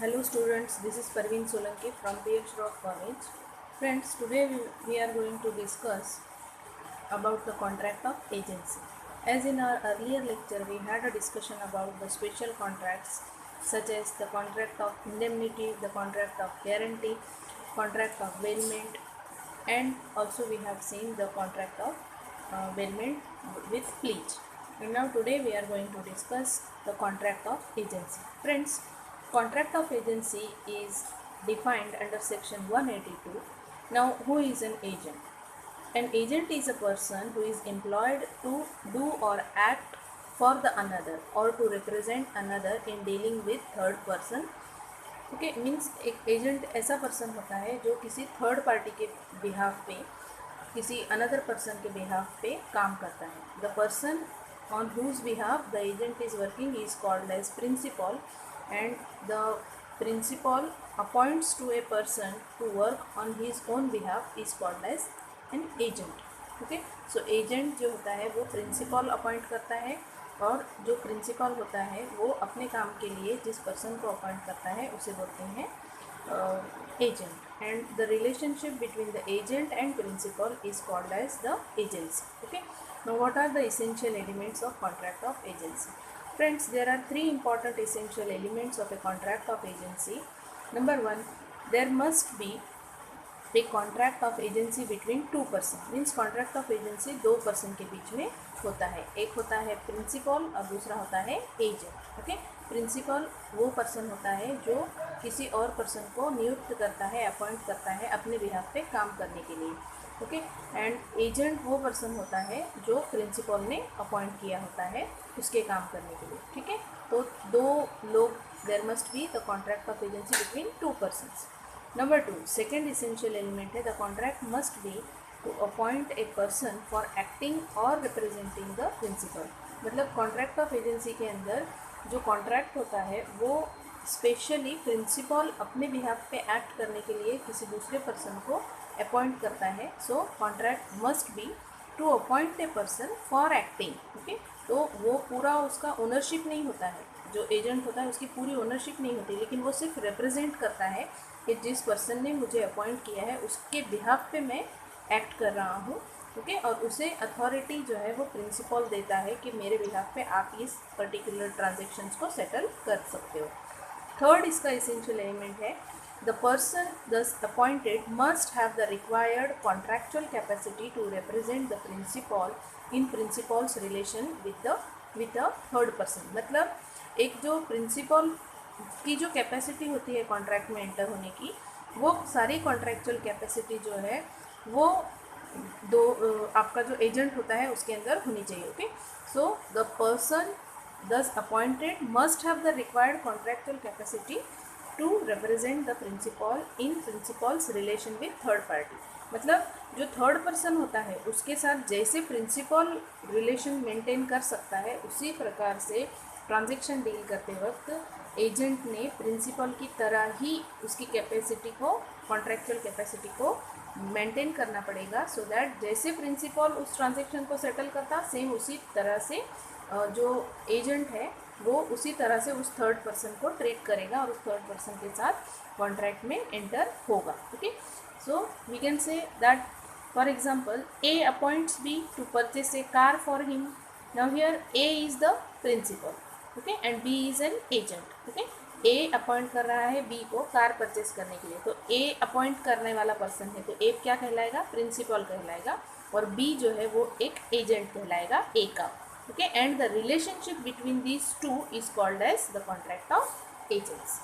Hello students, this is Parveen Solanki from PH Rock College. Friends, today we are going to discuss about the contract of agency. As in our earlier lecture, we had a discussion about the special contracts such as the contract of indemnity, the contract of guarantee, contract of bailment, and also we have seen the contract of bailment with pledge. And now today we are going to discuss the contract of agency. Friends, contract of agency is defined under section 182. Now, who is an agent? An agent is a person who is employed to do or act for the another or to represent another in dealing with third person. Okay means एक agent ऐसा person होता है जो किसी third party के behalf पे किसी another person के बिहाफ पे काम करता है. The person on whose behalf the agent is working is called as principal, and the principal appoints to a person to work on his own behalf is called as an agent. Okay, so agent जो होता है वो principal appoint करता है और जो principal होता है वो अपने काम के लिए जिस पर्सन को अपॉइंट करता है उसे बोलते हैं agent, and the relationship between the agent and principal is called as the agency. Okay, now what are the essential elements of contract of agency? Friends, there are three important essential elements of a contract of agency. Number one, there must be a contract of agency between two person. Means contract of agency दो person के बीच में होता है. एक होता है principal और दूसरा होता है एजेंट. ओके, प्रिंसिपल वो पर्सन होता है जो किसी और पर्सन को नियुक्त करता है, अपॉइंट करता है अपने बिहाफ पे काम करने के लिए. ओके, एंड एजेंट वो पर्सन होता है जो प्रिंसिपल ने अपॉइंट किया होता है उसके काम करने के लिए. ठीक है, तो दो लोग, there must be the contract of agency between two persons. Number two, second essential element है the contract must be to appoint a person for acting or representing the principal. मतलब contract of agency के अंदर जो contract होता है वो specially principal अपने behalf पे एक्ट करने के लिए किसी दूसरे पर्सन को अपॉइंट करता है. So contract must be to appoint a person for acting. Okay, तो वो पूरा उसका ओनरशिप नहीं होता है, जो एजेंट होता है उसकी पूरी ओनरशिप नहीं होती, लेकिन वो सिर्फ रिप्रेजेंट करता है कि जिस पर्सन ने मुझे अपॉइंट किया है उसके बिहाफ पे मैं एक्ट कर रहा हूँ. ओके, और उसे अथॉरिटी जो है वो प्रिंसिपल देता है कि मेरे बिहाफ पे आप इस पर्टिकुलर ट्रांजेक्शन्स को सेटल कर सकते हो. थर्ड इसका एसेंशियल एलिमेंट है the person thus appointed must have the required contractual capacity to represent the principal in principal's relation with the third person. मतलब एक जो प्रिंसिपल की जो कैपेसिटी होती है कॉन्ट्रैक्ट में एंटर होने की, वो सारी कॉन्ट्रैक्चुअल कैपेसिटी जो है वो दो आपका जो एजेंट होता है उसके अंदर होनी चाहिए. Okay, so the person thus appointed must have the required contractual capacity to represent the principal in principal's relation with third party. मतलब जो थर्ड पर्सन होता है उसके साथ जैसे प्रिंसिपल रिलेशन मेंटेन कर सकता है उसी प्रकार से ट्रांजेक्शन डील करते वक्त एजेंट ने प्रिंसिपल की तरह ही उसकी कैपेसिटी को, कॉन्ट्रैक्चुअल कैपेसिटी को मेंटेन करना पड़ेगा, सो दैट जैसे प्रिंसिपल उस ट्रांजेक्शन को सेटल करता सेम उसी तरह से जो एजेंट है वो उसी तरह से उस थर्ड पर्सन को ट्रीट करेगा और उस थर्ड पर्सन के साथ कॉन्ट्रैक्ट में एंटर होगा. Okay, so we can say that for example A appoints B to purchase a car for him. Now here A is the principal, okay, and B is an agent. Okay, A appoint कर रहा है B को car purchase करने के लिए, तो ए appoint करने वाला पर्सन है तो ए क्या कहलाएगा, प्रिंसिपल कहलाएगा, और बी जो है वो एक एजेंट कहलाएगा ए का. Okay, and the relationship between these two is called as the contract of agency.